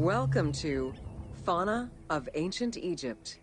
Welcome to Fauna of Ancient Egypt.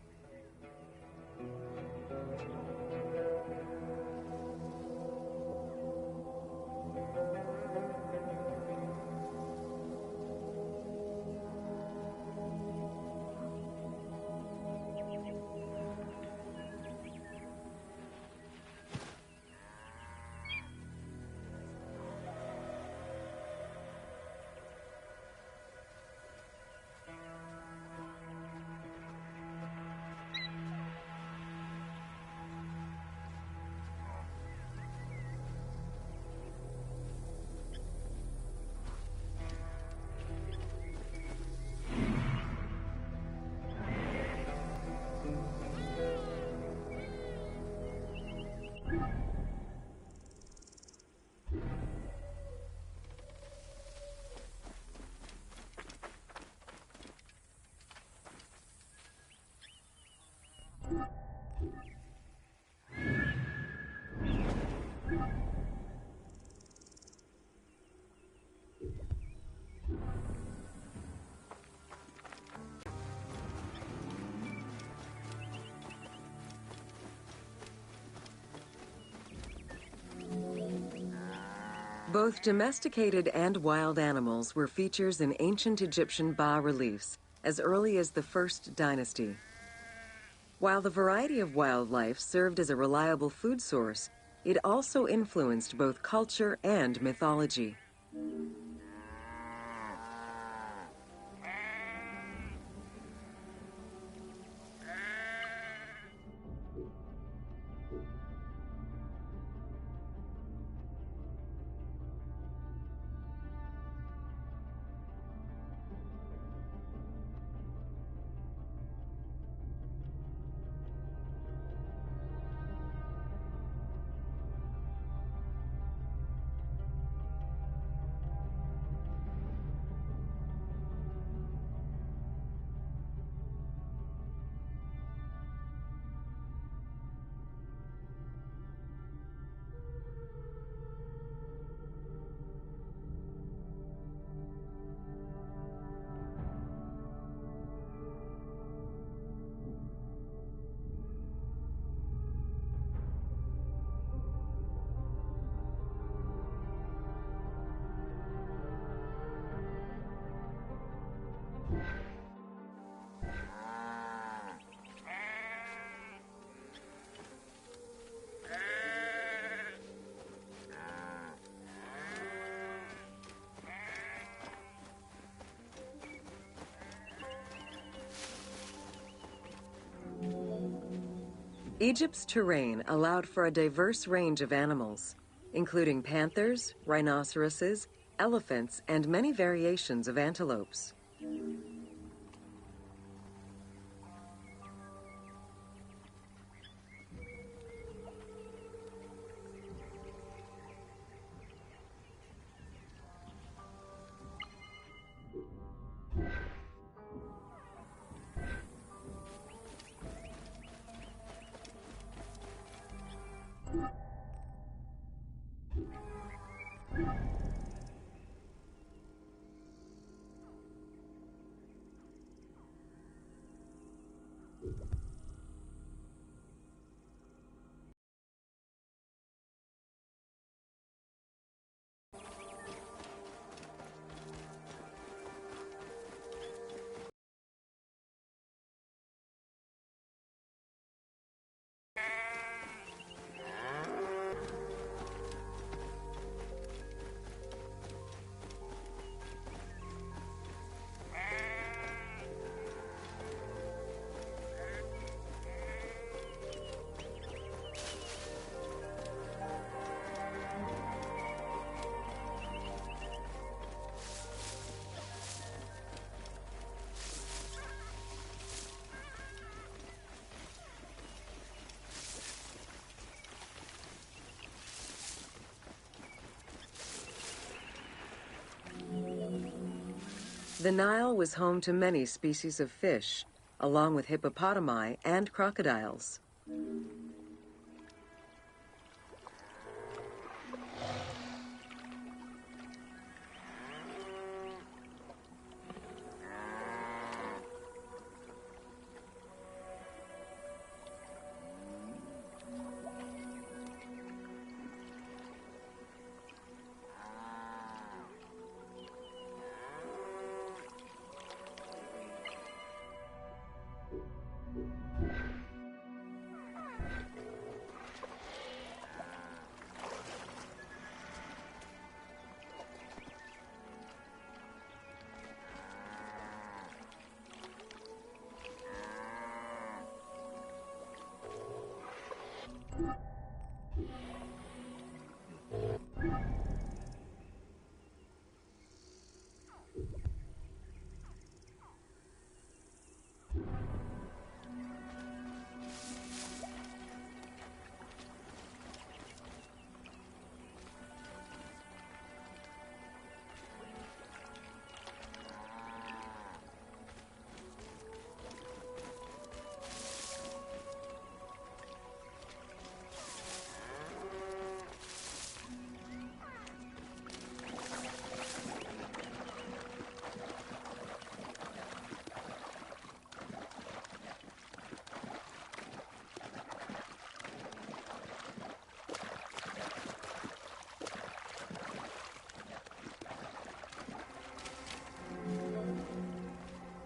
Both domesticated and wild animals were features in ancient Egyptian bas-reliefs as early as the First Dynasty. While the variety of wildlife served as a reliable food source, it also influenced both culture and mythology. Egypt's terrain allowed for a diverse range of animals, including panthers, rhinoceroses, elephants, and many variations of antelopes. The Nile was home to many species of fish, along with hippopotami and crocodiles.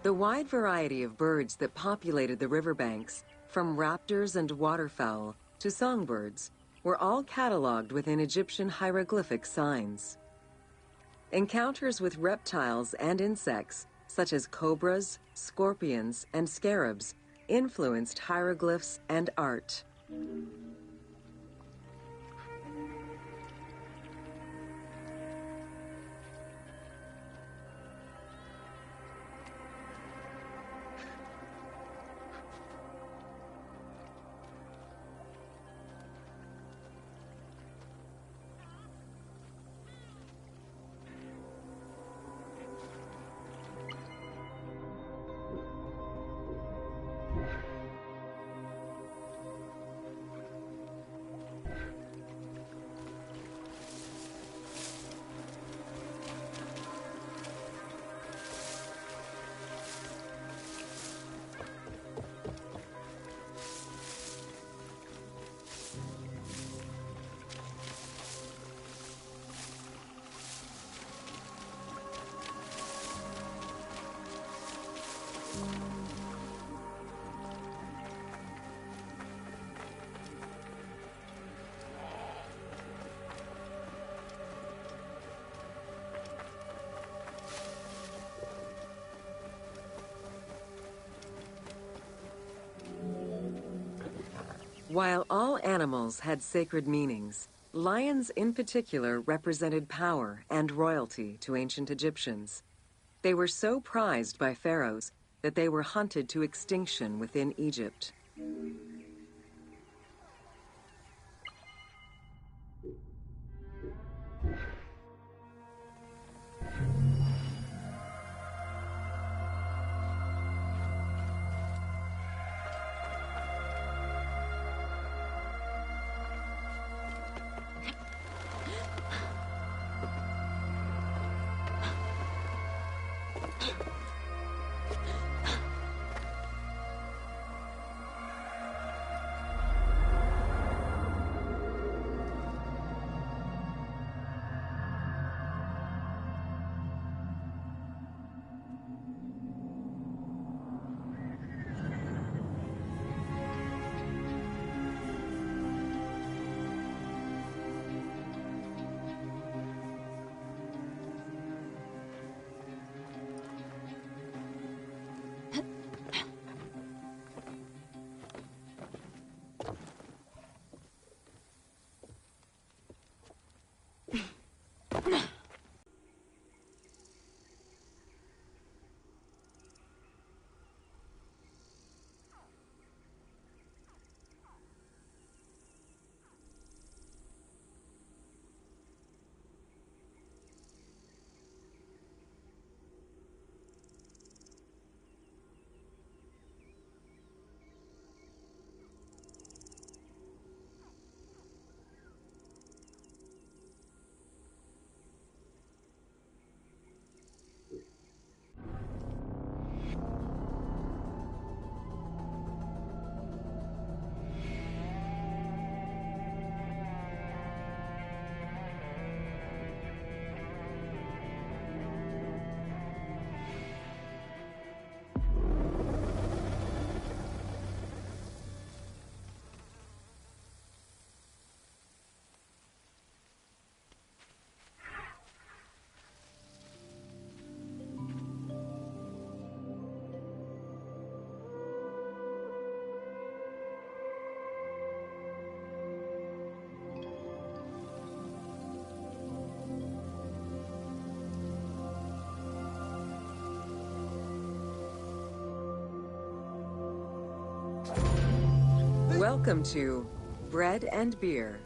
The wide variety of birds that populated the riverbanks, from raptors and waterfowl to songbirds, were all cataloged within Egyptian hieroglyphic signs. Encounters with reptiles and insects, such as cobras, scorpions, and scarabs, influenced hieroglyphs and art. While all animals had sacred meanings, lions in particular represented power and royalty to ancient Egyptians. They were so prized by pharaohs that they were hunted to extinction within Egypt. Welcome to Bread and Beer.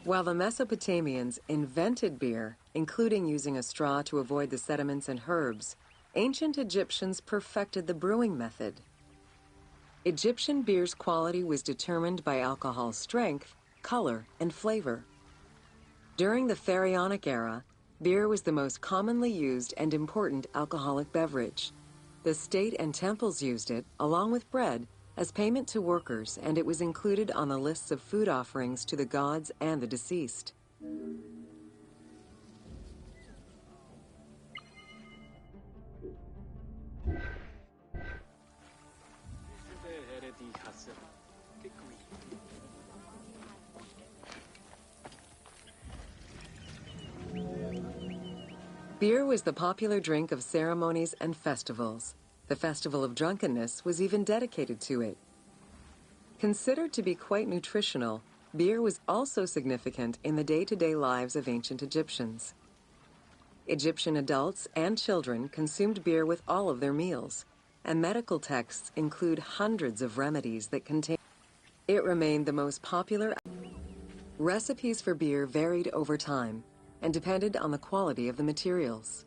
While the Mesopotamians invented beer, including using a straw to avoid the sediments and herbs, ancient Egyptians perfected the brewing method. Egyptian beer's quality was determined by alcohol strength, color, and flavor. During the Pharaonic era, beer was the most commonly used and important alcoholic beverage. The state and temples used it, along with bread, as payment to workers, and it was included on the lists of food offerings to the gods and the deceased. Beer was the popular drink of ceremonies and festivals. The Festival of Drunkenness was even dedicated to it. Considered to be quite nutritional, beer was also significant in the day-to-day lives of ancient Egyptians. Egyptian adults and children consumed beer with all of their meals, and medical texts include hundreds of remedies that contain. It remained the most popular. Recipes for beer varied over time and depended on the quality of the materials.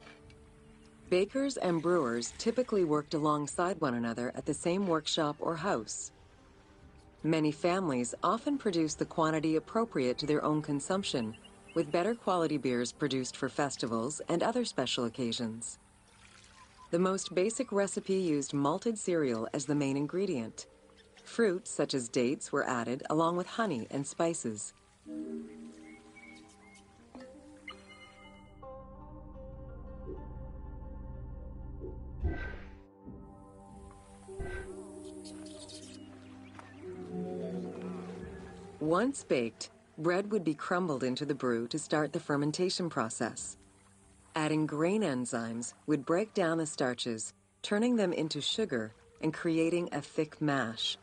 Bakers and brewers typically worked alongside one another at the same workshop or house. Many families often produced the quantity appropriate to their own consumption, with better quality beers produced for festivals and other special occasions. The most basic recipe used malted cereal as the main ingredient. Fruits such as dates were added along with honey and spices. Once baked, bread would be crumbled into the brew to start the fermentation process. Adding grain enzymes would break down the starches, turning them into sugar and creating a thick mash.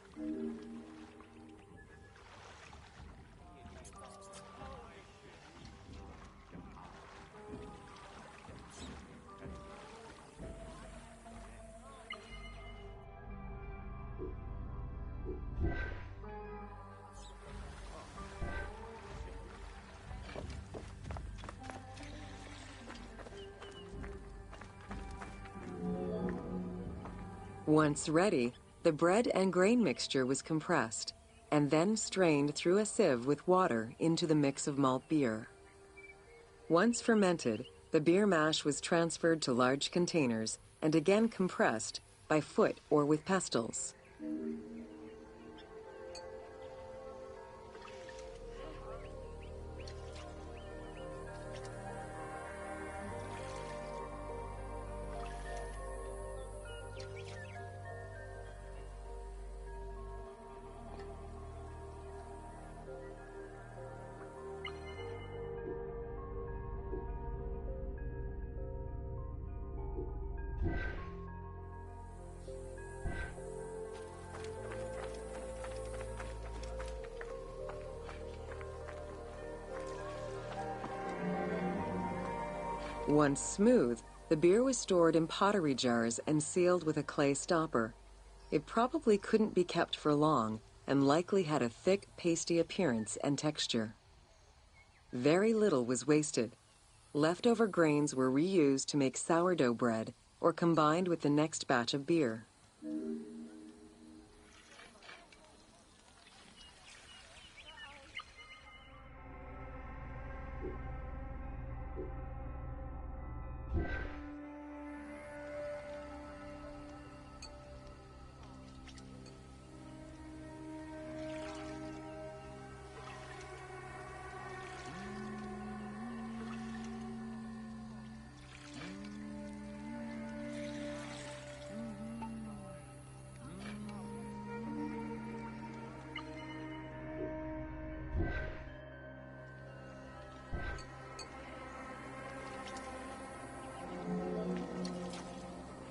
Once ready, the bread and grain mixture was compressed and then strained through a sieve with water into the mix of malt beer. Once fermented, the beer mash was transferred to large containers and again compressed by foot or with pestles. Once smooth, the beer was stored in pottery jars and sealed with a clay stopper. It probably couldn't be kept for long and likely had a thick, pasty appearance and texture. Very little was wasted. Leftover grains were reused to make sourdough bread or combined with the next batch of beer.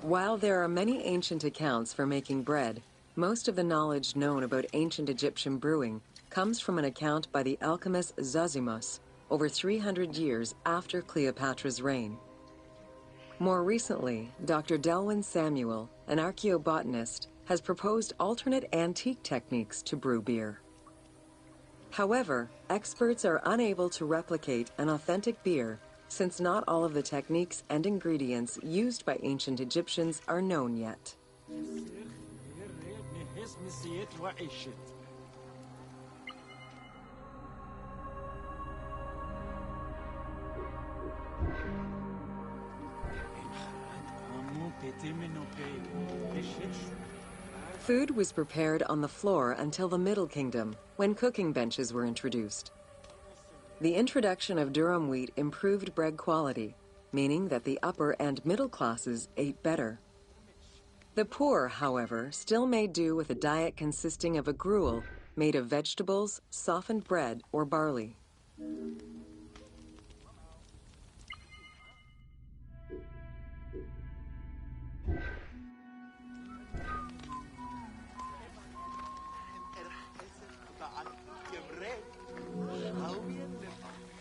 While there are many ancient accounts for making bread, Most of the knowledge known about ancient Egyptian brewing comes from an account by the alchemist Zosimus over 300 years after Cleopatra's reign. More recently, Dr. Delwyn Samuel, an archaeobotanist, has proposed alternate antique techniques to brew beer. However, experts are unable to replicate an authentic beer since not all of the techniques and ingredients used by ancient Egyptians are known yet. Food was prepared on the floor until the Middle Kingdom, when cooking benches were introduced. The introduction of durum wheat improved bread quality, meaning that the upper and middle classes ate better. The poor, however, still made do with a diet consisting of a gruel made of vegetables, softened bread, or barley.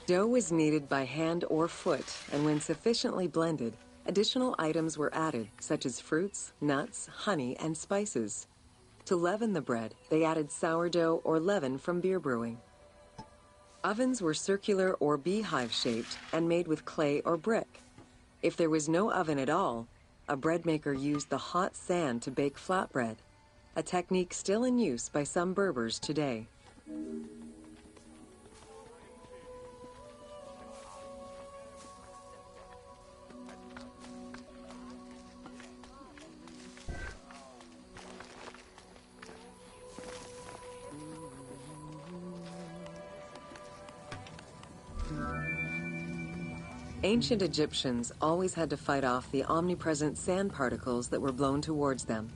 Dough was kneaded by hand or foot, and when sufficiently blended, additional items were added, such as fruits, nuts, honey, and spices. To leaven the bread, they added sourdough or leaven from beer brewing. Ovens were circular or beehive-shaped and made with clay or brick. If there was no oven at all, a bread maker used the hot sand to bake flatbread, a technique still in use by some Berbers today. Ancient Egyptians always had to fight off the omnipresent sand particles that were blown towards them.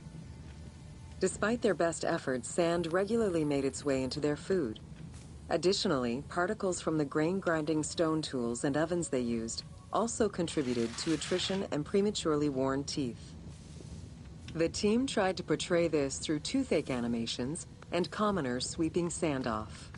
Despite their best efforts, sand regularly made its way into their food. Additionally, particles from the grain-grinding stone tools and ovens they used also contributed to attrition and prematurely worn teeth. The team tried to portray this through toothache animations and commoners sweeping sand off.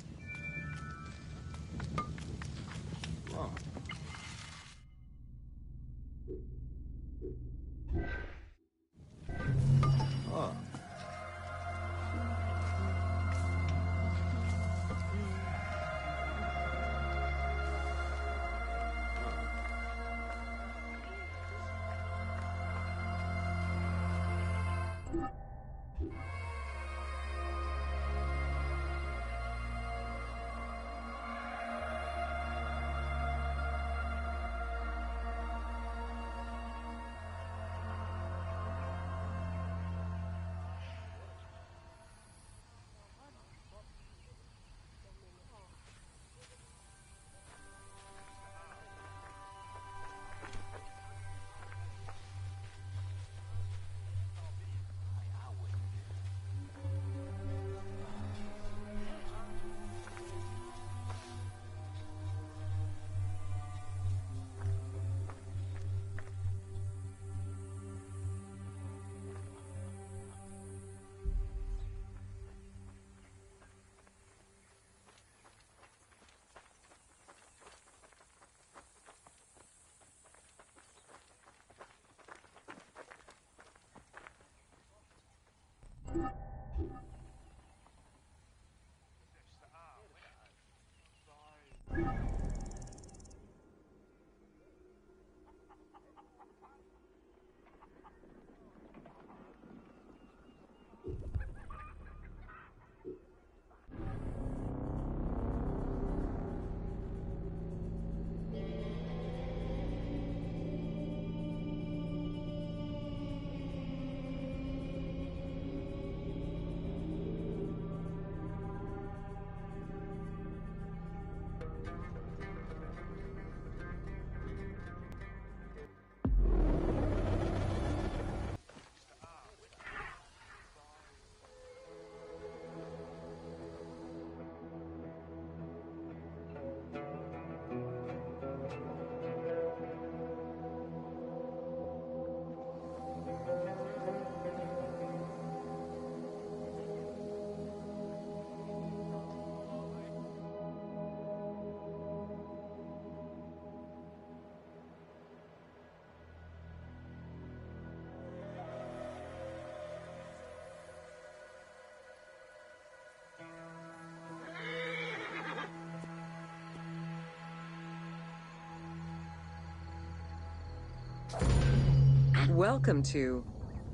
Welcome to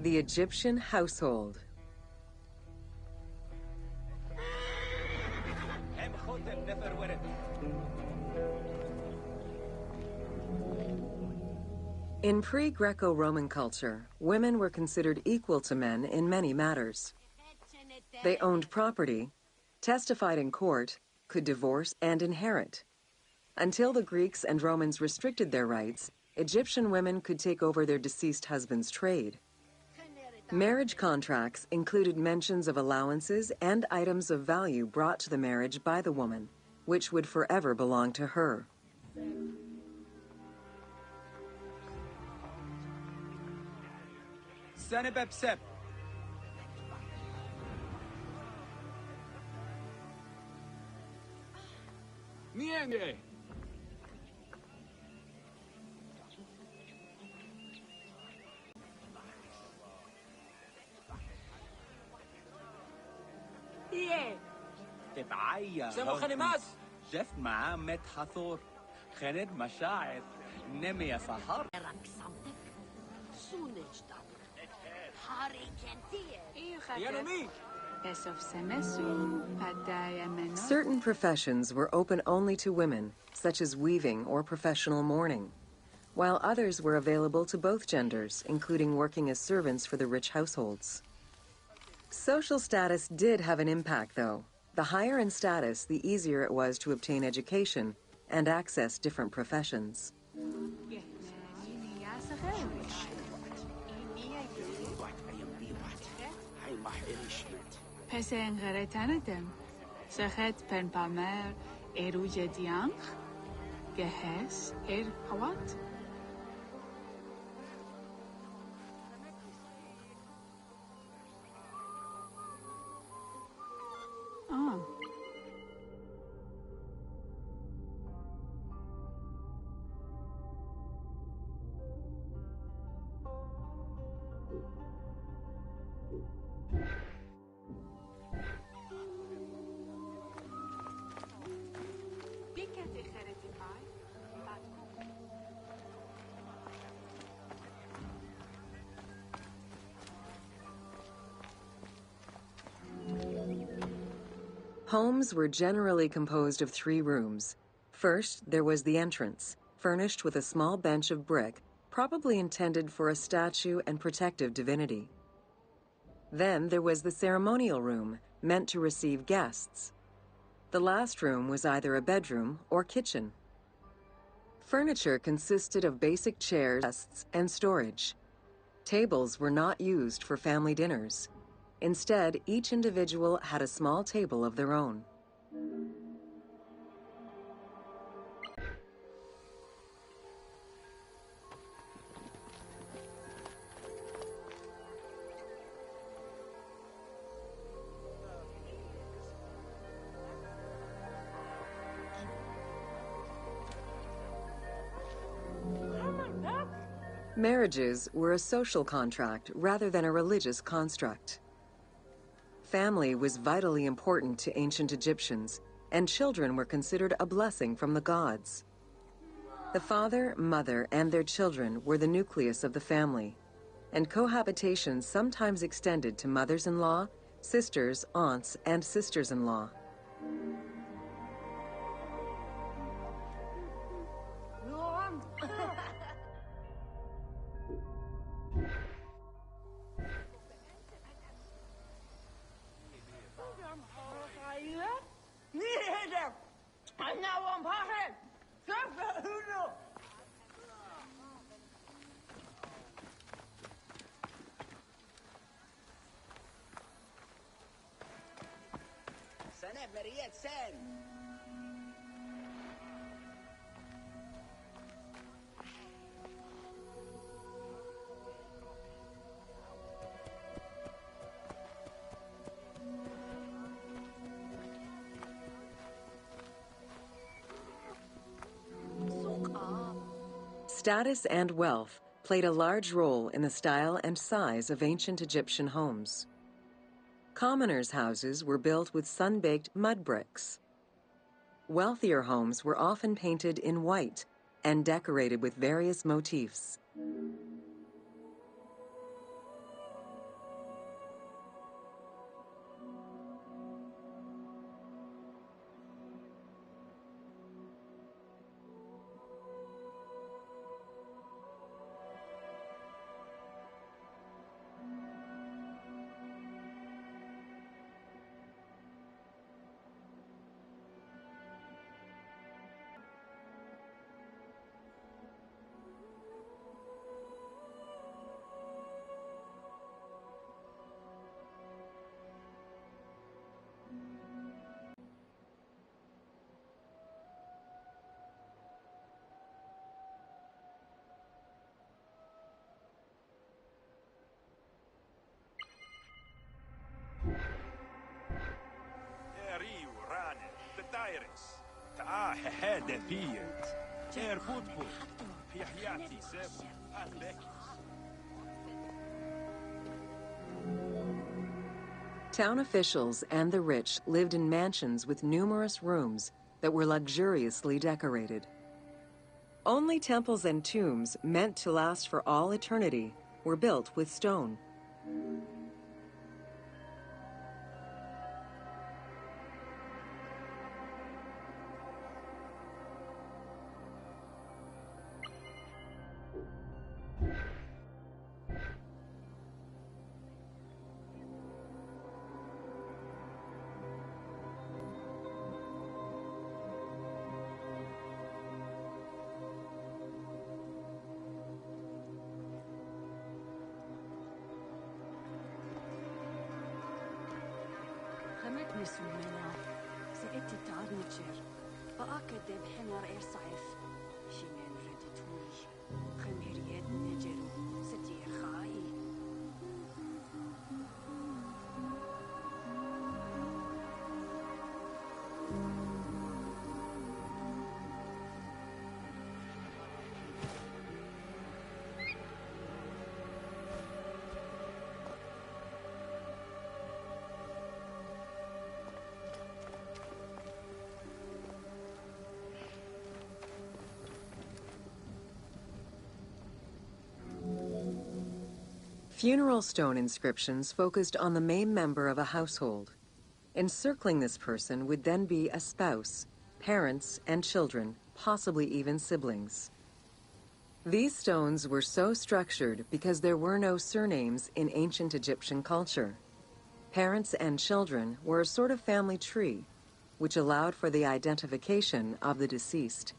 the Egyptian household. In pre-Greco-Roman culture, women were considered equal to men in many matters. They owned property, testified in court, could divorce and inherit. Until the Greeks and Romans restricted their rights, Egyptian women could take over their deceased husband's trade. Marriage contracts included mentions of allowances and items of value brought to the marriage by the woman, which would forever belong to her. Certain professions were open only to women, such as weaving or professional mourning, while others were available to both genders, including working as servants for the rich households. Social status did have an impact, though. The higher in status, the easier it was to obtain education and access different professions. Homes were generally composed of 3 rooms. First, there was the entrance, furnished with a small bench of brick, probably intended for a statue and protective divinity. Then there was the ceremonial room, meant to receive guests. The last room was either a bedroom or kitchen. Furniture consisted of basic chairs, desks, and storage. Tables were not used for family dinners. Instead, each individual had a small table of their own. Marriages were a social contract rather than a religious construct. Family was vitally important to ancient Egyptians, and children were considered a blessing from the gods. The father, mother, and their children were the nucleus of the family, and cohabitation sometimes extended to mothers-in-law, sisters, aunts, and sisters-in-law. Status and wealth played a large role in the style and size of ancient Egyptian homes. Commoners' houses were built with sun-baked mud bricks. Wealthier homes were often painted in white and decorated with various motifs. Town officials and the rich lived in mansions with numerous rooms that were luxuriously decorated. Only temples and tombs meant to last for all eternity were built with stone. Funeral stone inscriptions focused on the main member of a household. Encircling this person would then be a spouse, parents, and children, possibly even siblings. These stones were so structured because there were no surnames in ancient Egyptian culture. Parents and children were a sort of family tree, which allowed for the identification of the deceased.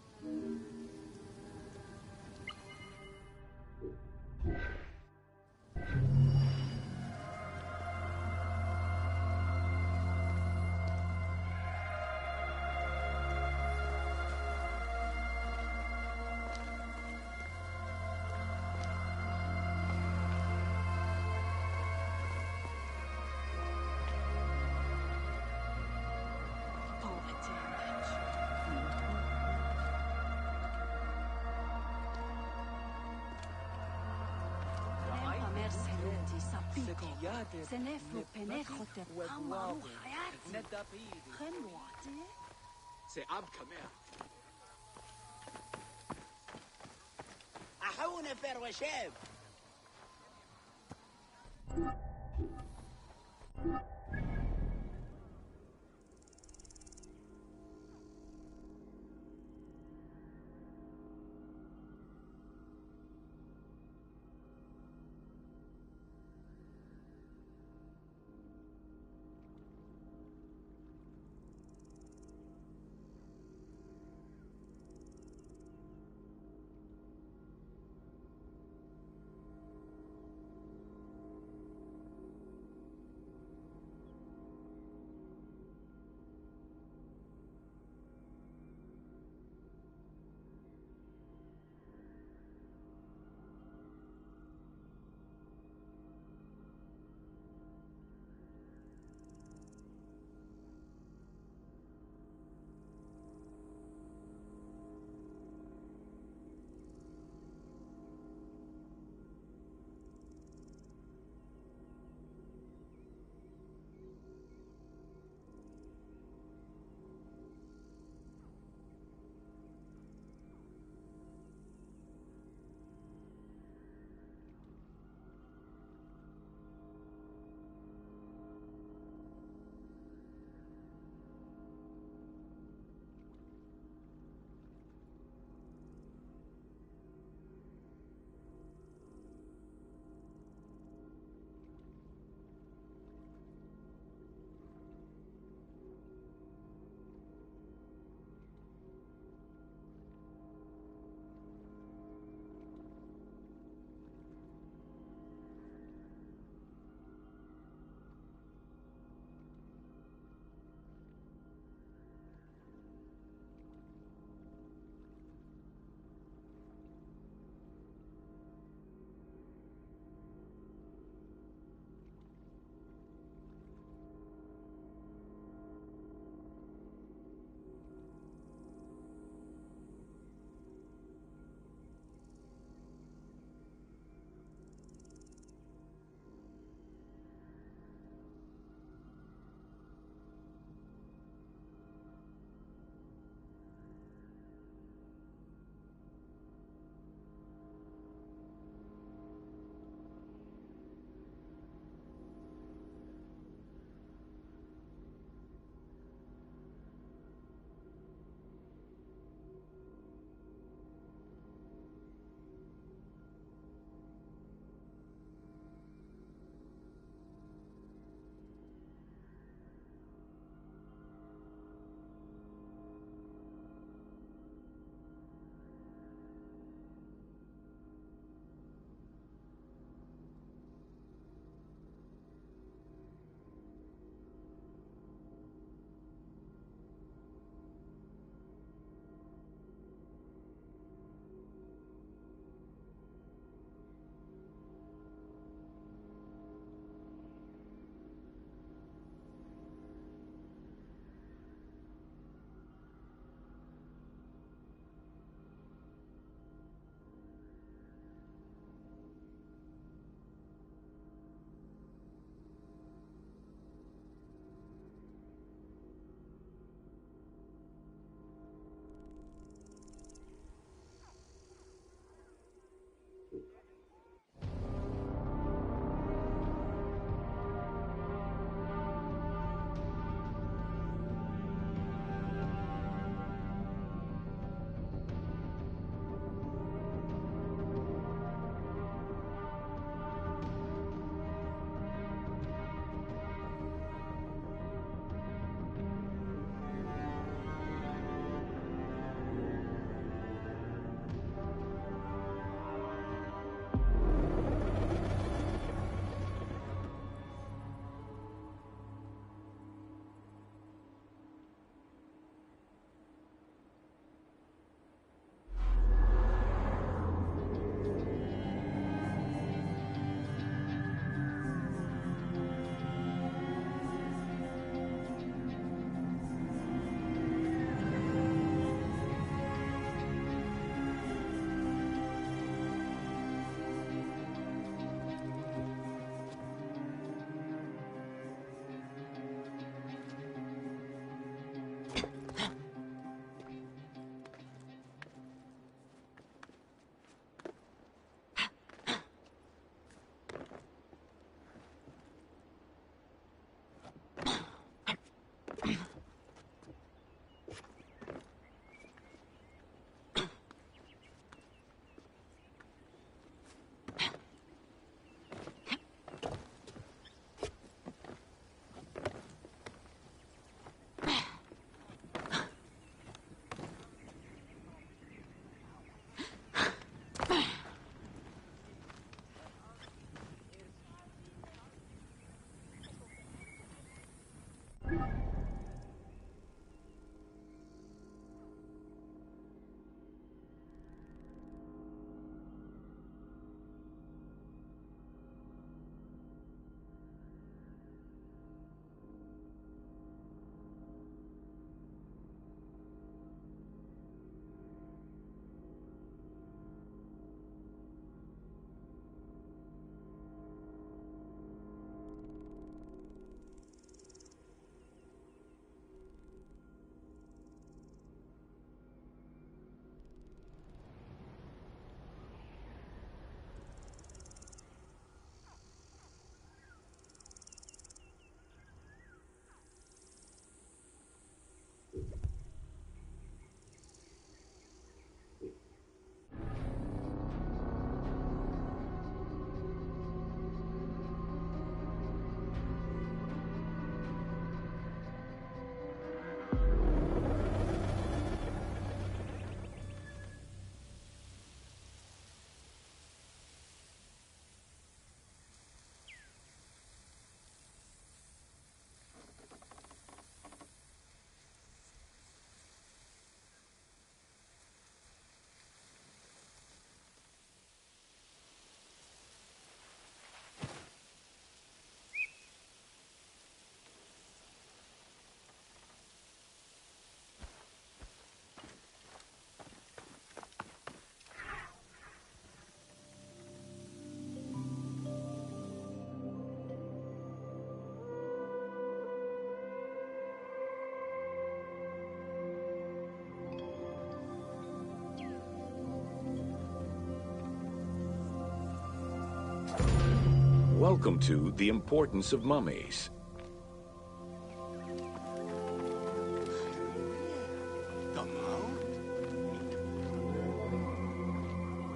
Welcome to The Importance of Mummies.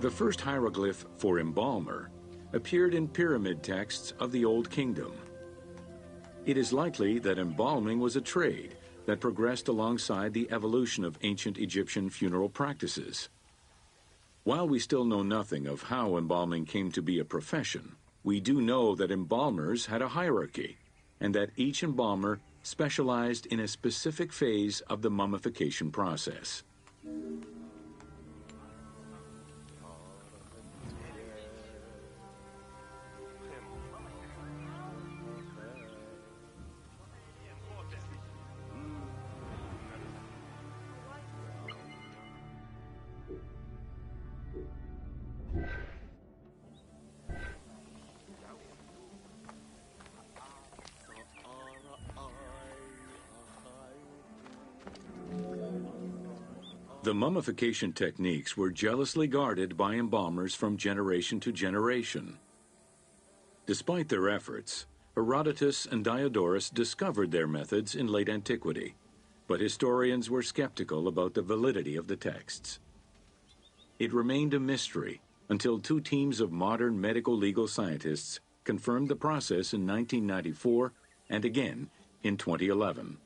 The first hieroglyph for embalmer appeared in pyramid texts of the Old Kingdom. It is likely that embalming was a trade that progressed alongside the evolution of ancient Egyptian funeral practices. While we still know nothing of how embalming came to be a profession, we do know that embalmers had a hierarchy, and that each embalmer specialized in a specific phase of the mummification process. The mummification techniques were jealously guarded by embalmers from generation to generation. Despite their efforts, Herodotus and Diodorus discovered their methods in late antiquity, but historians were skeptical about the validity of the texts. It remained a mystery until two teams of modern medical legal scientists confirmed the process in 1994 and again in 2011.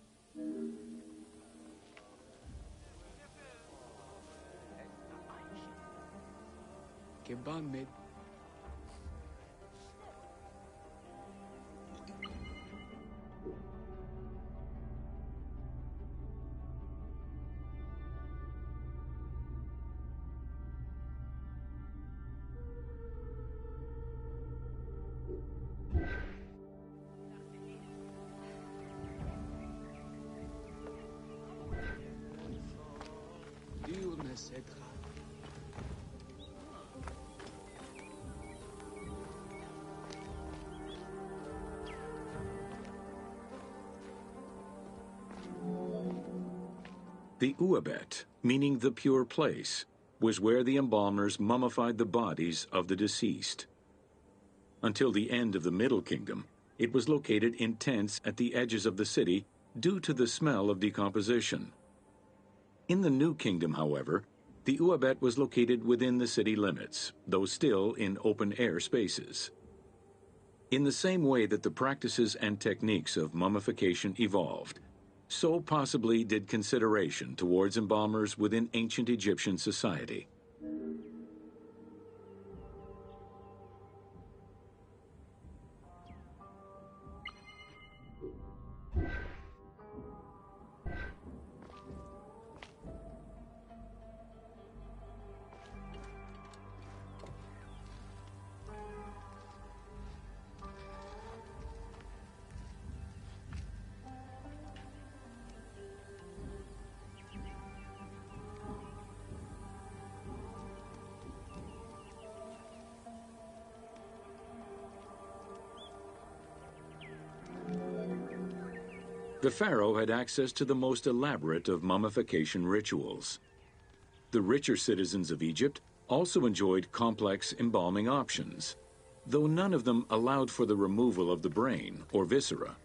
The Uabet, meaning the pure place, was where the embalmers mummified the bodies of the deceased. Until the end of the Middle Kingdom, it was located in tents at the edges of the city due to the smell of decomposition. In the New Kingdom, however, the Uabet was located within the city limits, though still in open-air spaces. In the same way that the practices and techniques of mummification evolved, so possibly did consideration towards embalmers within ancient Egyptian society. The pharaoh had access to the most elaborate of mummification rituals. The richer citizens of Egypt also enjoyed complex embalming options, though none of them allowed for the removal of the brain or viscera.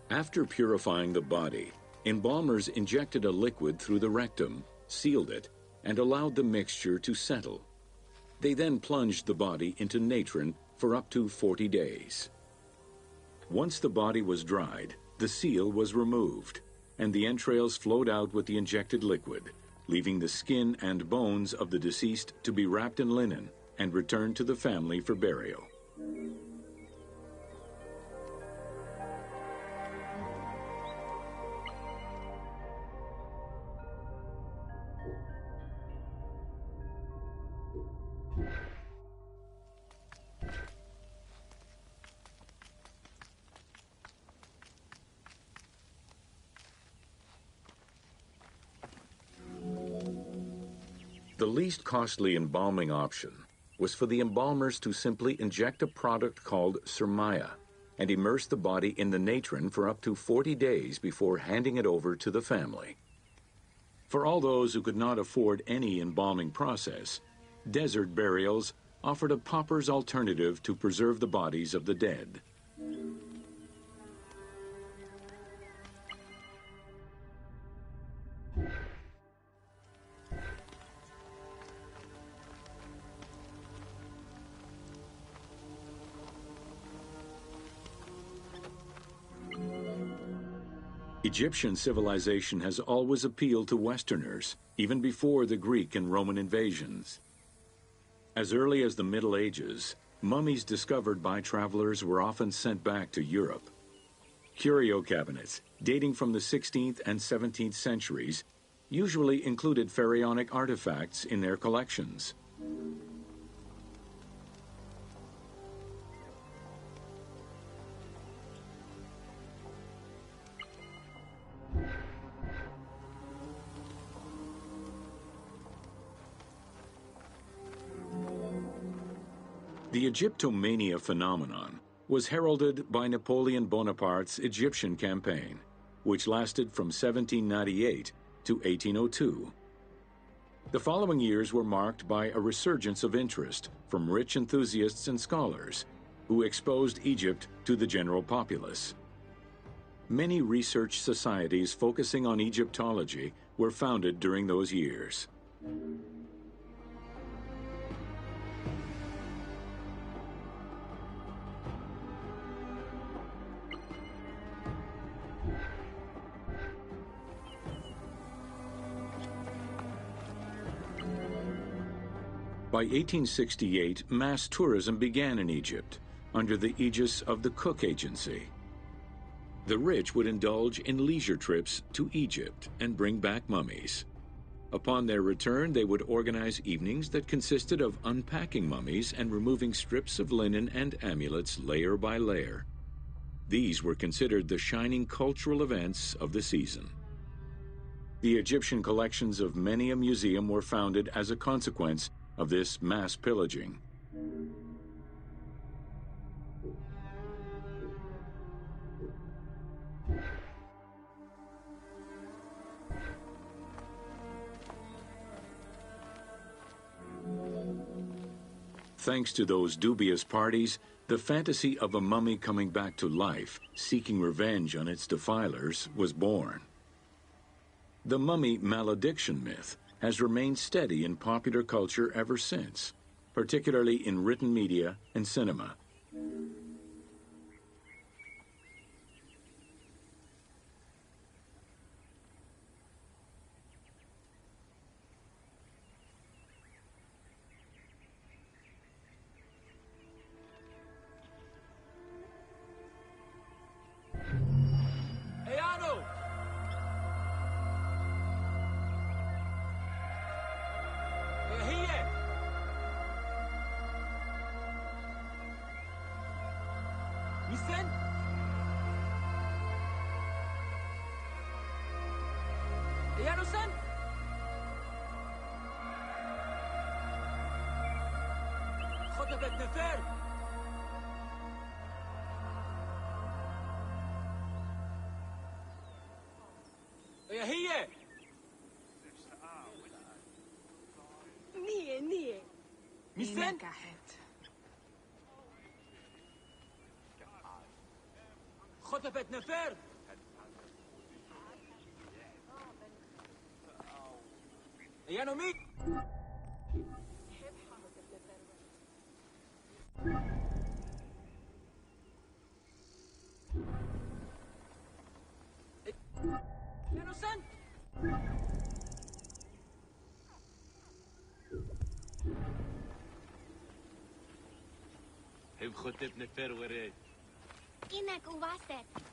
After purifying the body, embalmers injected a liquid through the rectum, sealed it, and allowed the mixture to settle. They then plunged the body into natron for up to 40 days. Once the body was dried, the seal was removed, and the entrails flowed out with the injected liquid, leaving the skin and bones of the deceased to be wrapped in linen and returned to the family for burial. The least costly embalming option was for the embalmers to simply inject a product called surmaya and immerse the body in the natron for up to 40 days before handing it over to the family. For all those who could not afford any embalming process, desert burials offered a pauper's alternative to preserve the bodies of the dead. Egyptian civilization has always appealed to Westerners, even before the Greek and Roman invasions. As early as the Middle Ages, mummies discovered by travelers were often sent back to Europe. Curio cabinets, dating from the 16th and 17th centuries, usually included pharaonic artifacts in their collections. The Egyptomania phenomenon was heralded by Napoleon Bonaparte's Egyptian campaign, which lasted from 1798 to 1802. The following years were marked by a resurgence of interest from rich enthusiasts and scholars who exposed Egypt to the general populace. Many research societies focusing on Egyptology were founded during those years. By 1868, mass tourism began in Egypt under the aegis of the Cook Agency. The rich would indulge in leisure trips to Egypt and bring back mummies. Upon their return, they would organize evenings that consisted of unpacking mummies and removing strips of linen and amulets layer by layer. These were considered the shining cultural events of the season. The Egyptian collections of many a museum were founded as a consequence of this mass pillaging. Thanks to those dubious parties, the fantasy of a mummy coming back to life, seeking revenge on its defilers, was born. The mummy malediction myth has remained steady in popular culture ever since, particularly in written media and cinema. Listen. يا نوسن. خطبت نفر. ميسن خطفت نفر يا نميت يا نسنت هب خطت نفر ورد إنك واسط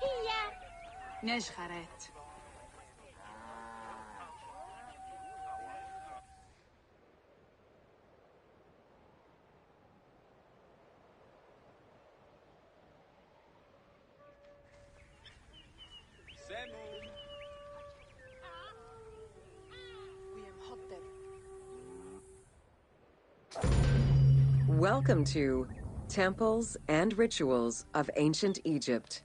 هي نجخرت Welcome to Temples and Rituals of Ancient Egypt.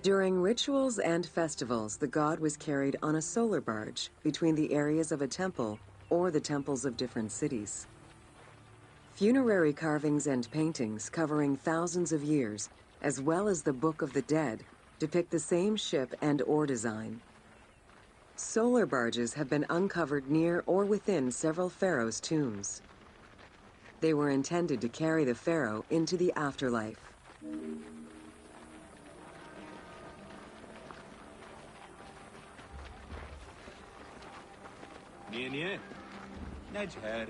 During rituals and festivals, the god was carried on a solar barge between the areas of a temple or the temples of different cities. Funerary carvings and paintings covering thousands of years, as well as the Book of the Dead, depict the same ship and oar design. Solar barges have been uncovered near or within several pharaohs' tombs. They were intended to carry the pharaoh into the afterlife. نينيه نجهر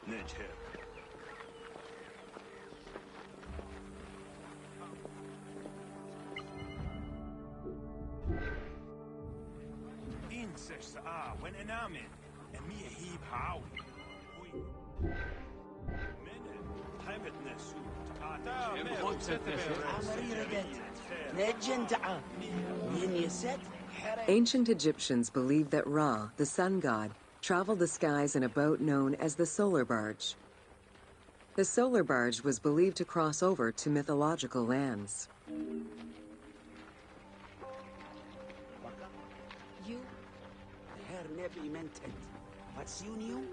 نجهر إنسش ساعة وين أنامن أمي هيب هاوي من حبت نسوت عطا Ancient Egyptians believed that Ra, the sun god, traveled the skies in a boat known as the solar barge. The solar barge was believed to cross over to mythological lands. You Her never meant it. What's you knew?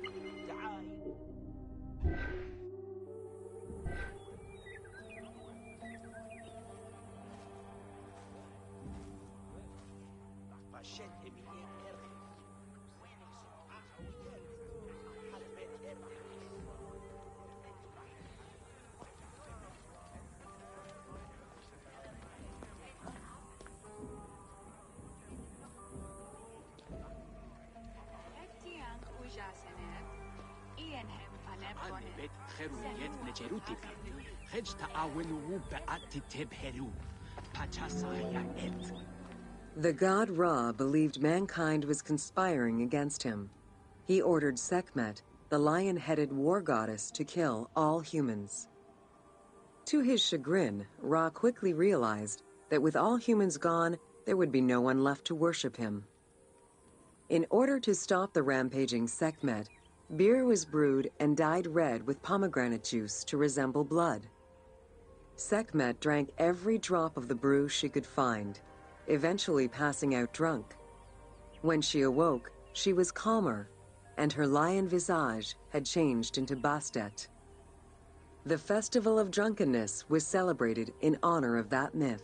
أنا بيت خيرويت نجروتيبي خج تعاونوا بأتي تبهرو باتشاسايا إت. The god Ra believed mankind was conspiring against him. He ordered Sekhmet, the lion-headed war goddess, to kill all humans. To his chagrin, Ra quickly realized that with all humans gone, there would be no one left to worship him. In order to stop the rampaging Sekhmet, beer was brewed and dyed red with pomegranate juice to resemble blood. Sekhmet drank every drop of the brew she could find, eventually passing out drunk. When she awoke, she was calmer, and her lion visage had changed into Bastet. The Festival of Drunkenness was celebrated in honor of that myth.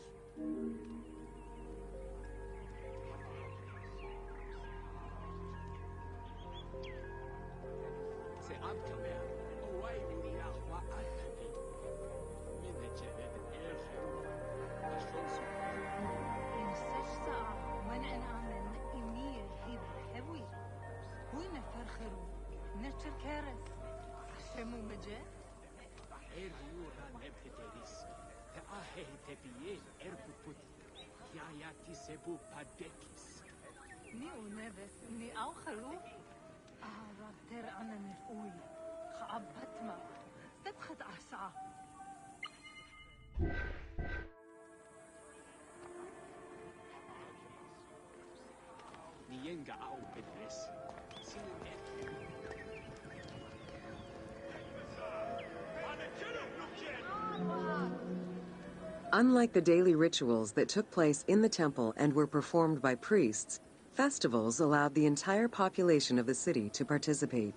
Unlike the daily rituals that took place in the temple and were performed by priests, festivals allowed the entire population of the city to participate.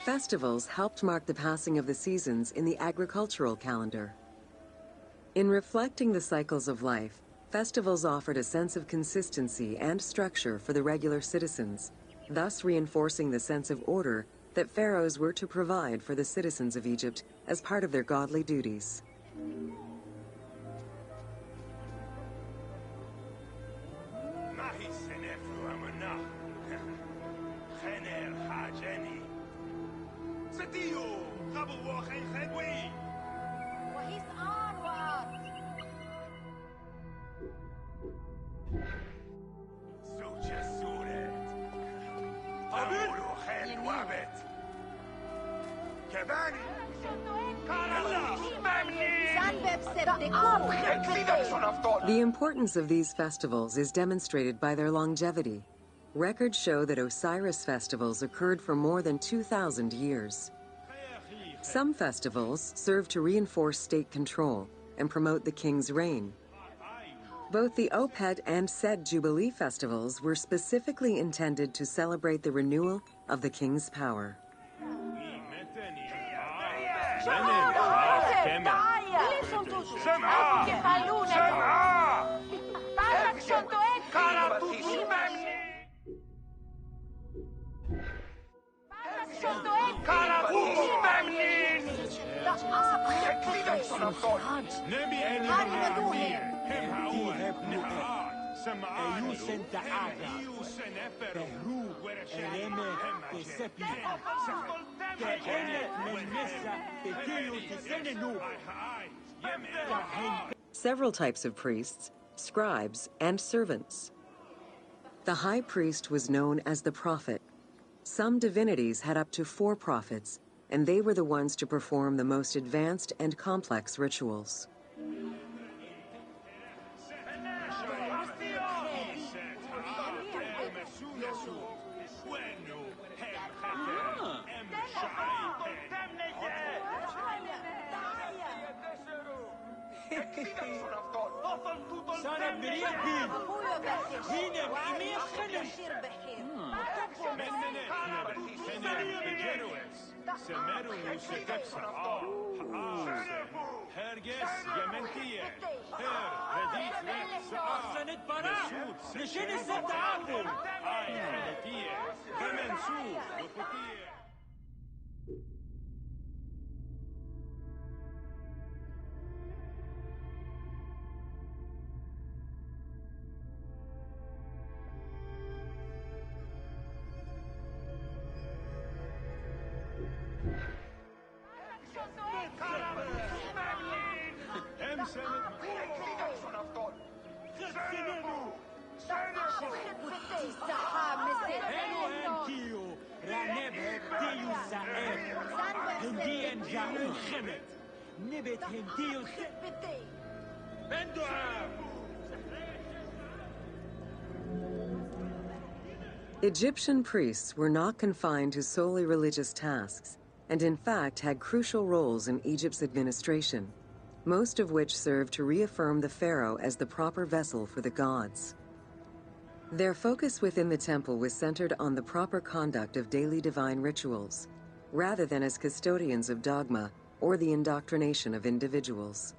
Festivals helped mark the passing of the seasons in the agricultural calendar. In reflecting the cycles of life, festivals offered a sense of consistency and structure for the regular citizens, thus reinforcing the sense of order that pharaohs were to provide for the citizens of Egypt as part of their godly duties. The importance of these festivals is demonstrated by their longevity. Records show that Osiris festivals occurred for more than 2,000 years. Some festivals serve to reinforce state control and promote the king's reign. Both the Opet and Sed Jubilee festivals were specifically intended to celebrate the renewal of the king's power. Several types of priests, scribes, and servants. The high priest was known as the prophet. Some divinities had up to 4 prophets, and they were the ones to perform the most advanced and complex rituals. Egyptian priests were not confined to solely religious tasks, and in fact had crucial roles in Egypt's administration, most of which served to reaffirm the pharaoh as the proper vessel for the gods. Their focus within the temple was centered on the proper conduct of daily divine rituals, rather than as custodians of dogma or the indoctrination of individuals.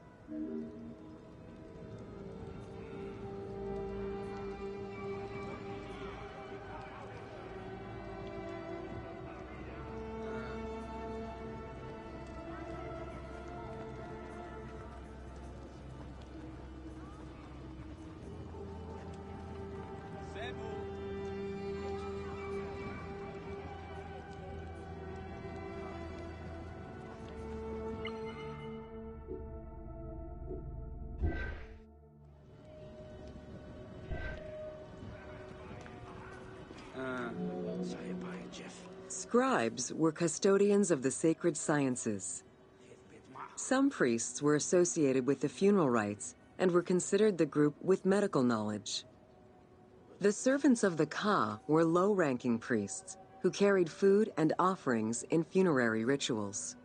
Scribes were custodians of the sacred sciences. Some priests were associated with the funeral rites and were considered the group with medical knowledge. The servants of the Ka were low-ranking priests who carried food and offerings in funerary rituals.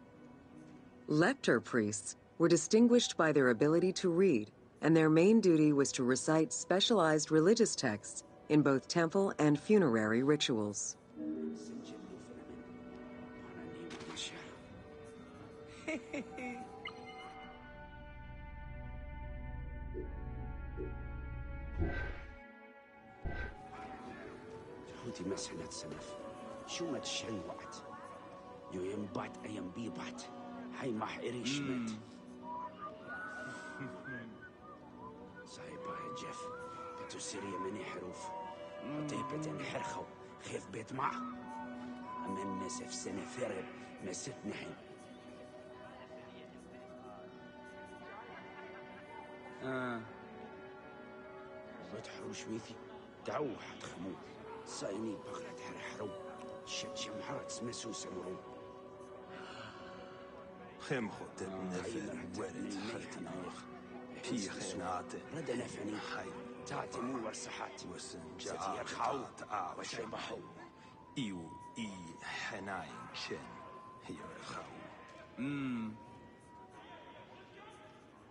Lector priests were distinguished by their ability to read, and their main duty was to recite specialized religious texts in both temple and funerary rituals. هوتي مسحنة سنف شو ما تشعن وقت يو ينبات أيام بيبات هاي ما حقريش مت صايبا يا جيف بتو سيريا مني حروف وطيبة حرخو خيف بيت معه أمن مسف سنة فرب مست نحن بتحرو شويثي دعو حد خمو صايني بغلة حرحرو شد شمحرات سمسو سمرو خم خطب نفر ورد حرتناخ في خينات رد نفني تعطي مو ورصحات وسنجا خاوت وشيبحو إيو إي حناين شن هي الخاو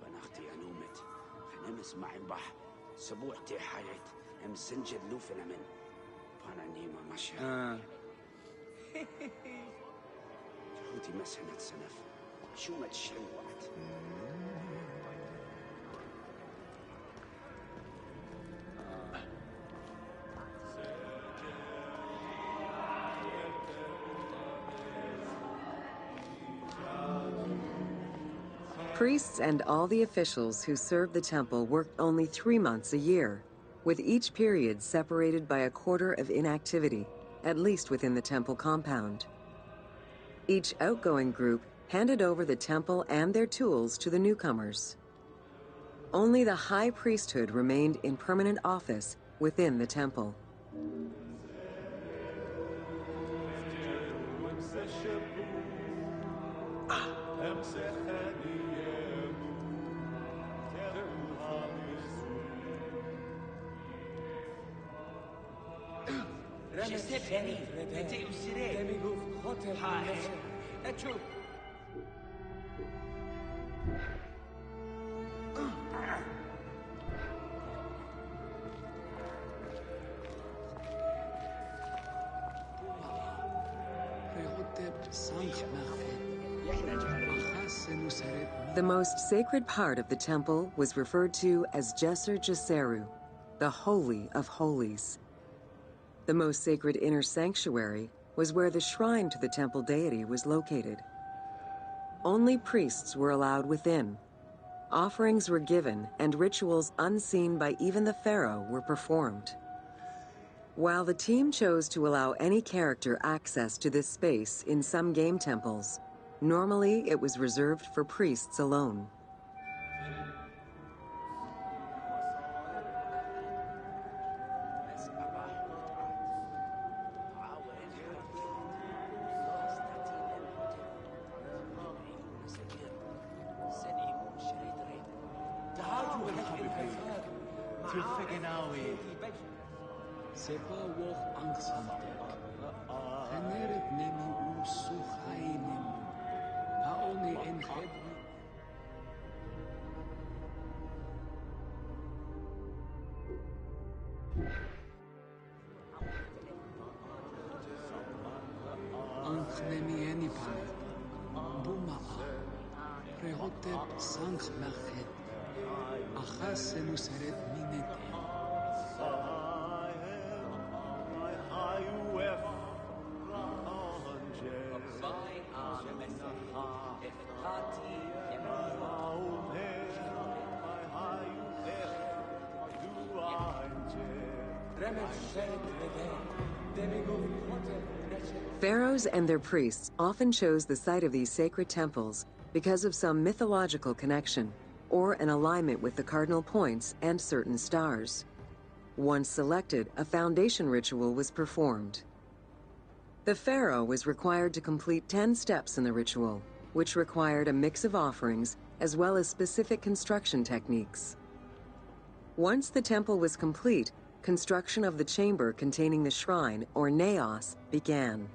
بناختي يا نومت خنمس معي بح سبوعتي حيات مسنجد لوفنا من فانا نيمة مشا جهودي مسنة سنف شو ما تشعل وقت Priests and all the officials who served the temple worked only 3 months a year, with each period separated by a quarter of inactivity, at least within the temple compound. Each outgoing group handed over the temple and their tools to the newcomers. Only the high priesthood remained in permanent office within the temple. The most sacred part of the temple was referred to as Jeser Jeseru, the Holy of Holies. The most sacred inner sanctuary was where the shrine to the temple deity was located. Only priests were allowed within. Offerings were given, and rituals unseen by even the pharaoh were performed. While the team chose to allow any character access to this space in some game temples, normally it was reserved for priests alone. Tufeginawi. Sepa woch angsantek. Generet nemi usuchainim. Haoni en hebru. Anknemi enipan. Bumaa. Rehotep sank machet. Achas enuseret minete. Pharaohs and their priests often chose the site of these sacred temples because of some mythological connection or an alignment with the cardinal points and certain stars. Once selected, a foundation ritual was performed. The pharaoh was required to complete 10 steps in the ritual, which required a mix of offerings as well as specific construction techniques. Once the temple was complete, construction of the chamber containing the shrine, or naos, began.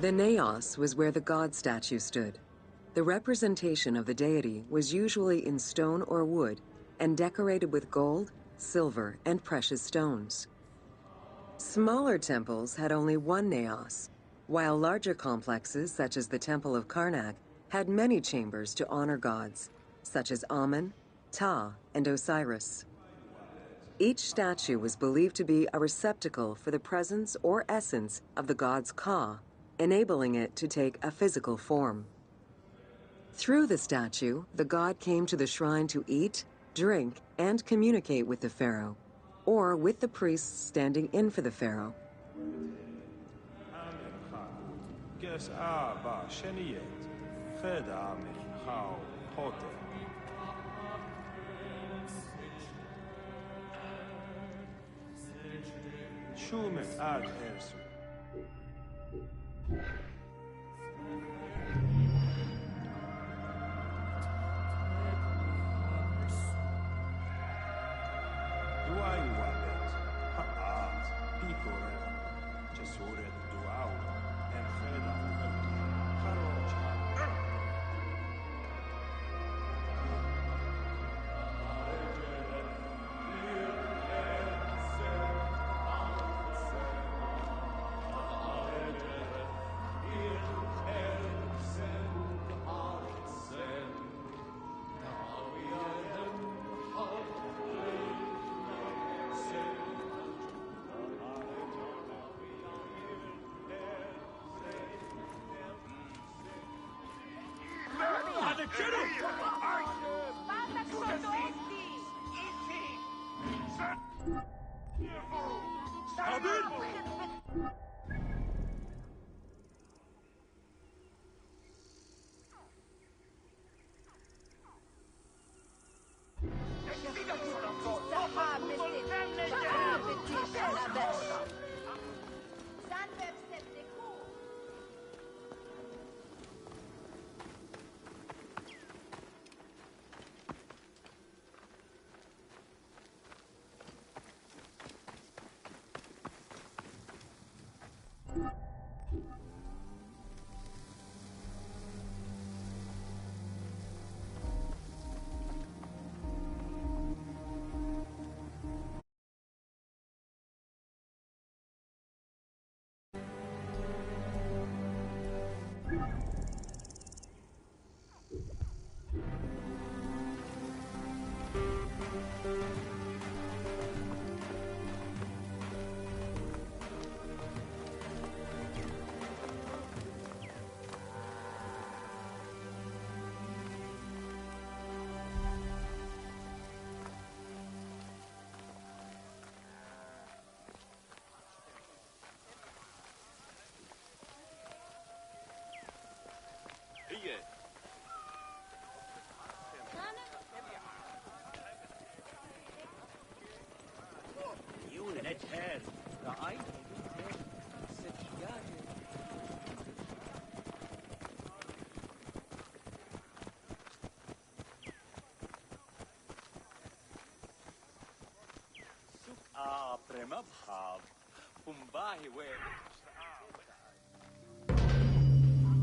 The naos was where the god statue stood. The representation of the deity was usually in stone or wood and decorated with gold, silver, and precious stones. Smaller temples had only one naos, while larger complexes, such as the Temple of Karnak, had many chambers to honor gods, such as Amun, Ptah, and Osiris. Each statue was believed to be a receptacle for the presence or essence of the god's Ka, enabling it to take a physical form. Through the statue, the god came to the shrine to eat, drink, and communicate with the pharaoh, or with the priests standing in for the pharaoh.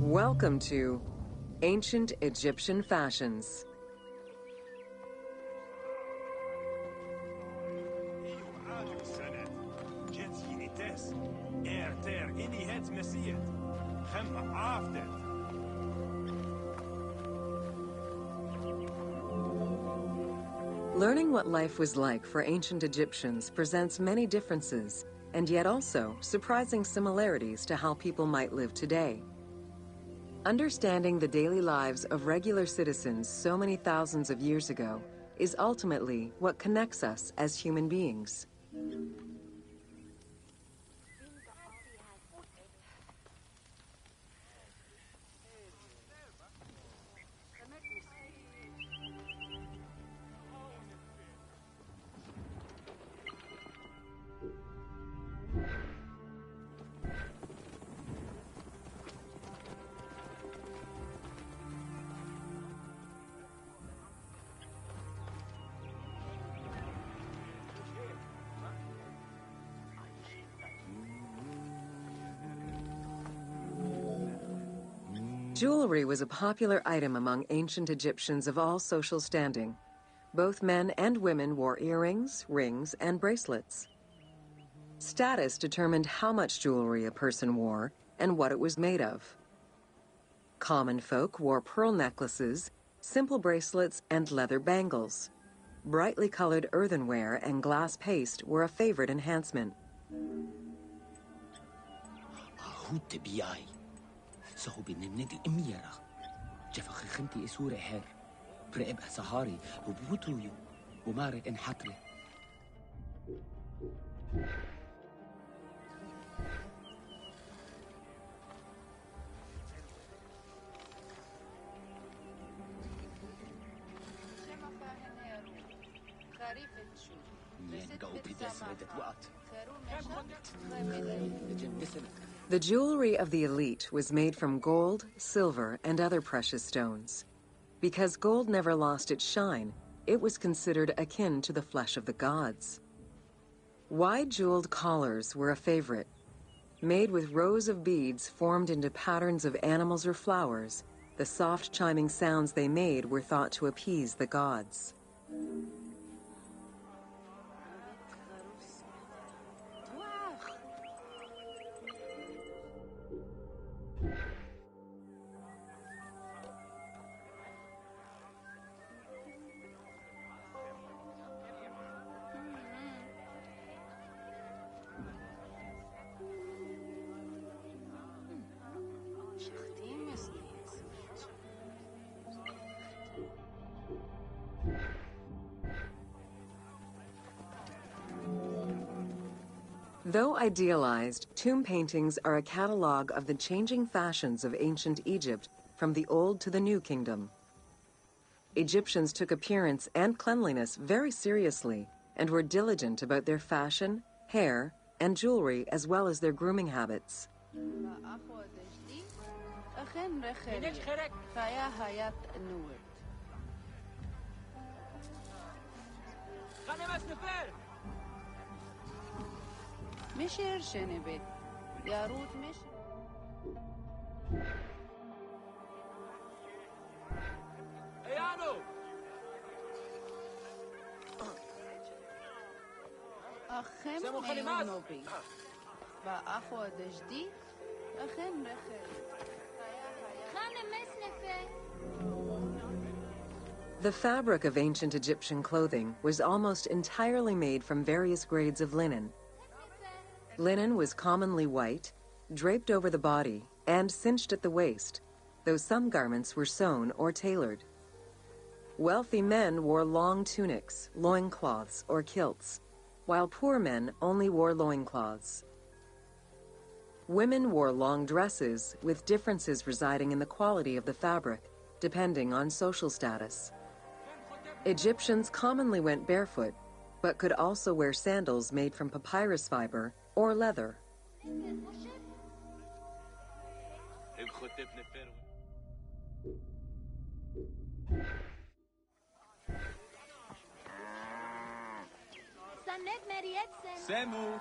Welcome to Ancient Egyptian Fashions. Learning what life was like for ancient Egyptians presents many differences, and yet also surprising similarities to how people might live today. Understanding the daily lives of regular citizens so many thousands of years ago is ultimately what connects us as human beings. Jewelry was a popular item among ancient Egyptians of all social standing. Both men and women wore earrings, rings, and bracelets. Status determined how much jewelry a person wore and what it was made of. Common folk wore pearl necklaces, simple bracelets, and leather bangles. Brightly colored earthenware and glass paste were a favorite enhancement. صهو بنمندي أميرا جفخ خنتي إسورة هير برقب أسهاري وبوتويو وماري انحطري The jewelry of the elite was made from gold, silver, and other precious stones. Because gold never lost its shine, it was considered akin to the flesh of the gods. Wide jeweled collars were a favorite. Made with rows of beads formed into patterns of animals or flowers, the soft chiming sounds they made were thought to appease the gods. Though idealized, tomb paintings are a catalog of the changing fashions of ancient Egypt from the Old to the New Kingdom. Egyptians took appearance and cleanliness very seriously and were diligent about their fashion, hair, and jewelry as well as their grooming habits. مشير شنبت ياروت مش ايانو أخم نوبي بأخو دجدي أخم رخل خانة مسنفة. The fabric of ancient Egyptian clothing was almost entirely made from various grades of linen. Linen was commonly white, draped over the body, and cinched at the waist, though some garments were sewn or tailored. Wealthy men wore long tunics, loincloths, or kilts, while poor men only wore loincloths. Women wore long dresses, with differences residing in the quality of the fabric, depending on social status. Egyptians commonly went barefoot, but could also wear sandals made from papyrus fiber or leather. Sanet Marietsen. Semu.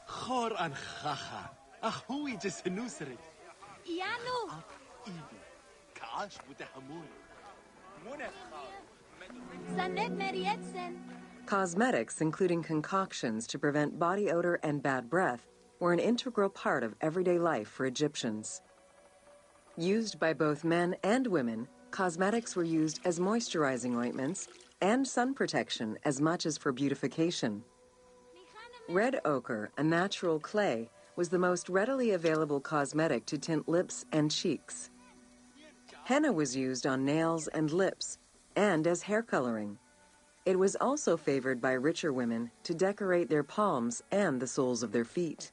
Khor an khaha. Akhui jasenusri. Ianu. Ibu. Kaash butahamun. Sanet Marietsen. Cosmetics, including concoctions to prevent body odor and bad breath, were an integral part of everyday life for Egyptians. Used by both men and women, cosmetics were used as moisturizing ointments and sun protection as much as for beautification. Red ochre, a natural clay, was the most readily available cosmetic to tint lips and cheeks. Henna was used on nails and lips, and as hair coloring. It was also favored by richer women to decorate their palms and the soles of their feet.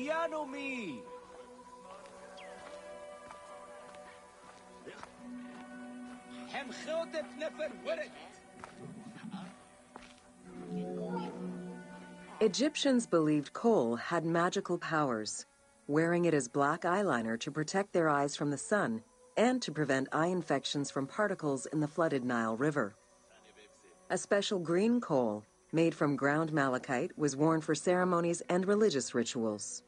Yanomi! Hem khotep nefer weret. Egyptians believed kohl had magical powers, wearing it as black eyeliner to protect their eyes from the sun and to prevent eye infections from particles in the flooded Nile River. A special green kohl, made from ground malachite, was worn for ceremonies and religious rituals.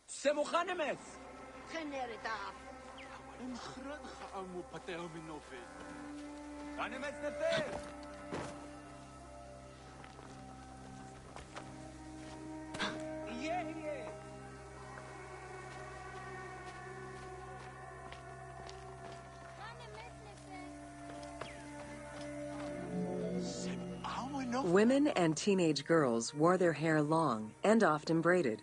Semu Khanemes! Khanemes Nefer! Women and teenage girls wore their hair long and often braided.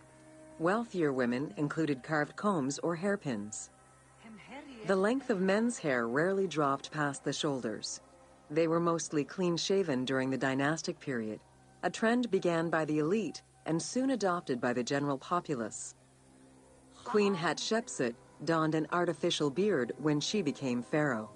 Wealthier women included carved combs or hairpins. The length of men's hair rarely dropped past the shoulders. They were mostly clean-shaven during the dynastic period, a trend began by the elite and soon adopted by the general populace. Queen Hatshepsut donned an artificial beard when she became pharaoh.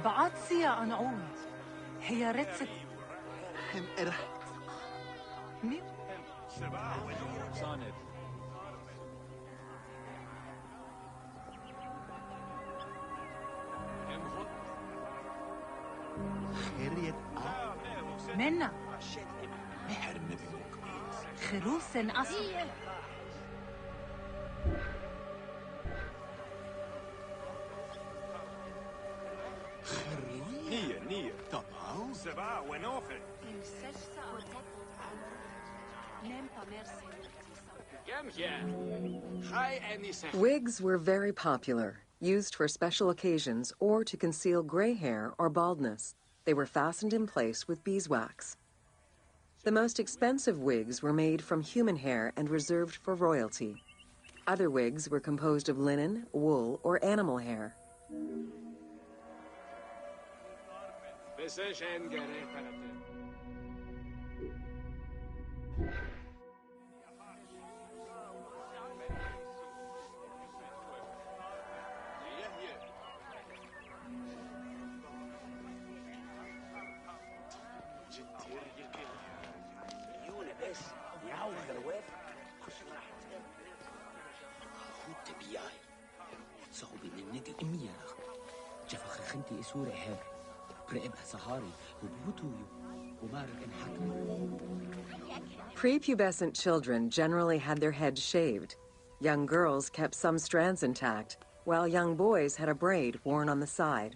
بعطسيا أنعوم هي رتست Hem erh. مي Sonnet. Kheriet منا meher nebi mukbit. خروس أصل نية Tabau. سبعة ونوخر Wigs were very popular, used for special occasions or to conceal gray hair or baldness. They were fastened in place with beeswax. The most expensive wigs were made from human hair and reserved for royalty. Other wigs were composed of linen, wool, or animal hair. Prepubescent children generally had their heads shaved. Young girls kept some strands intact, while young boys had a braid worn on the side.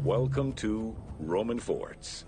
Welcome to Roman Forts.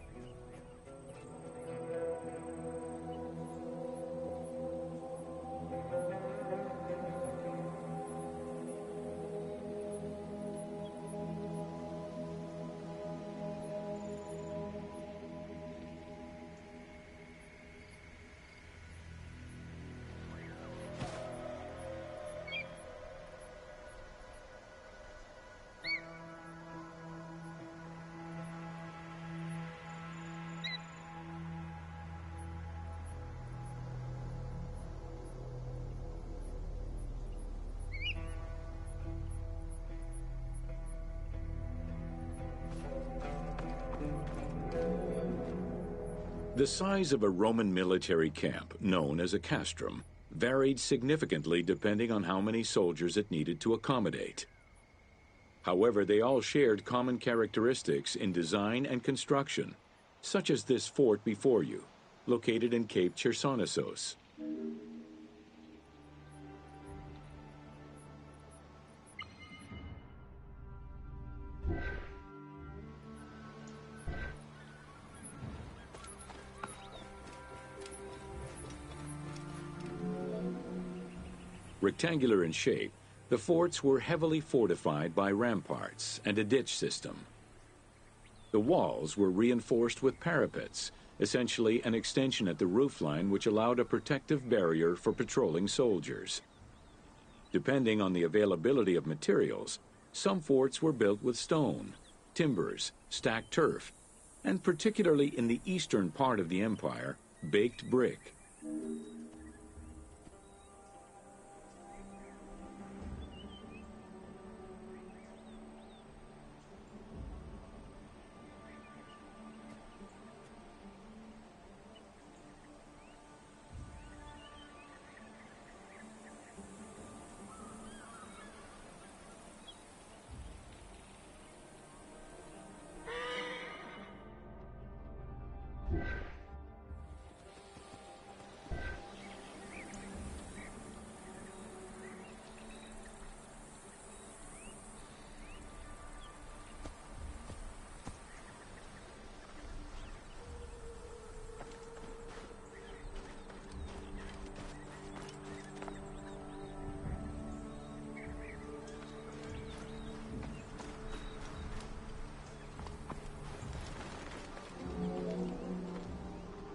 The size of a Roman military camp, known as a castrum, varied significantly depending on how many soldiers it needed to accommodate. However, they all shared common characteristics in design and construction, such as this fort before you, located in Cape Chersonesos. Rectangular in shape, the forts were heavily fortified by ramparts and a ditch system. The walls were reinforced with parapets, essentially an extension at the roofline which allowed a protective barrier for patrolling soldiers. Depending on the availability of materials, some forts were built with stone, timbers, stacked turf, and particularly in the eastern part of the empire, baked brick.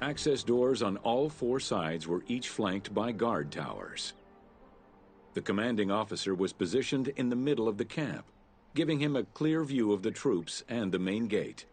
Access doors on all four sides were each flanked by guard towers. The commanding officer was positioned in the middle of the camp, giving him a clear view of the troops and the main gate.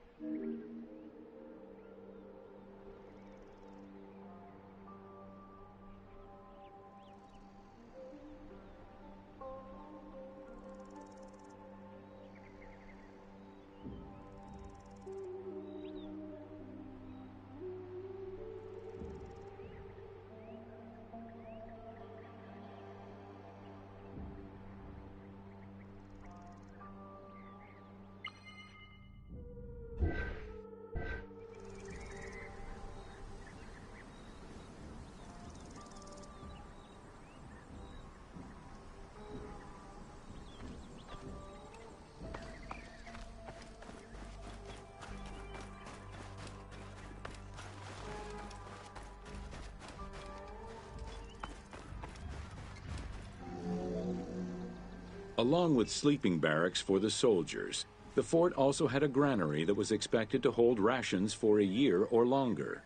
Along with sleeping barracks for the soldiers, the fort also had a granary that was expected to hold rations for a year or longer.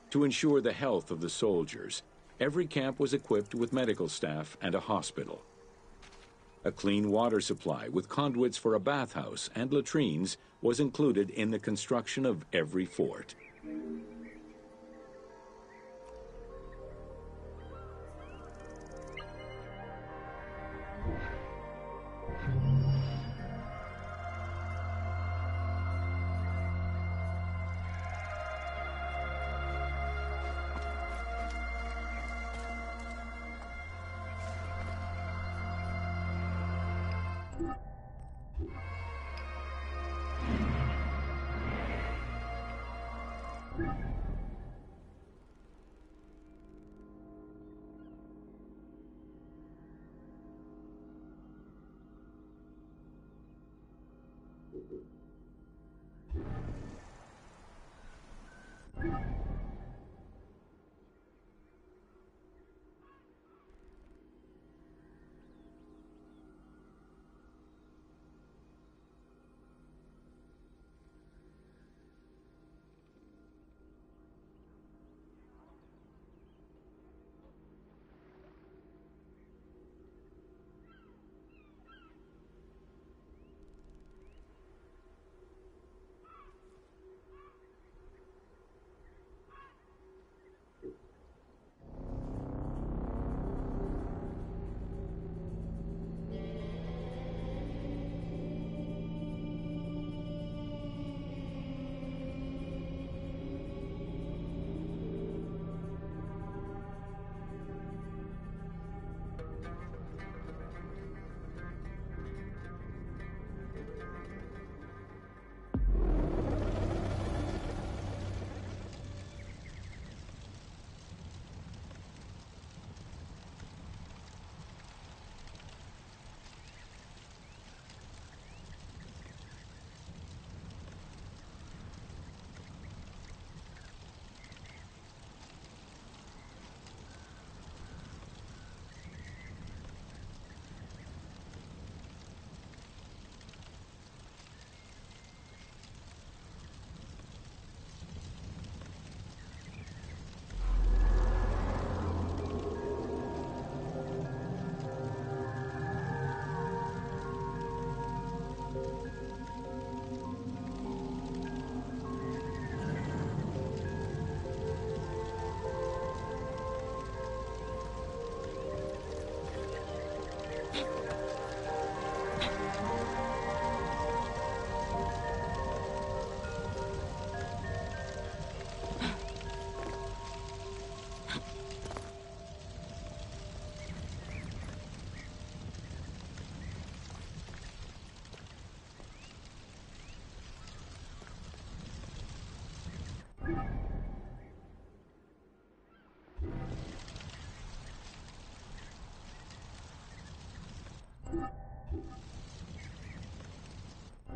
To ensure the health of the soldiers, every camp was equipped with medical staff and a hospital. A clean water supply with conduits for a bathhouse and latrines was included in the construction of every fort.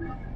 You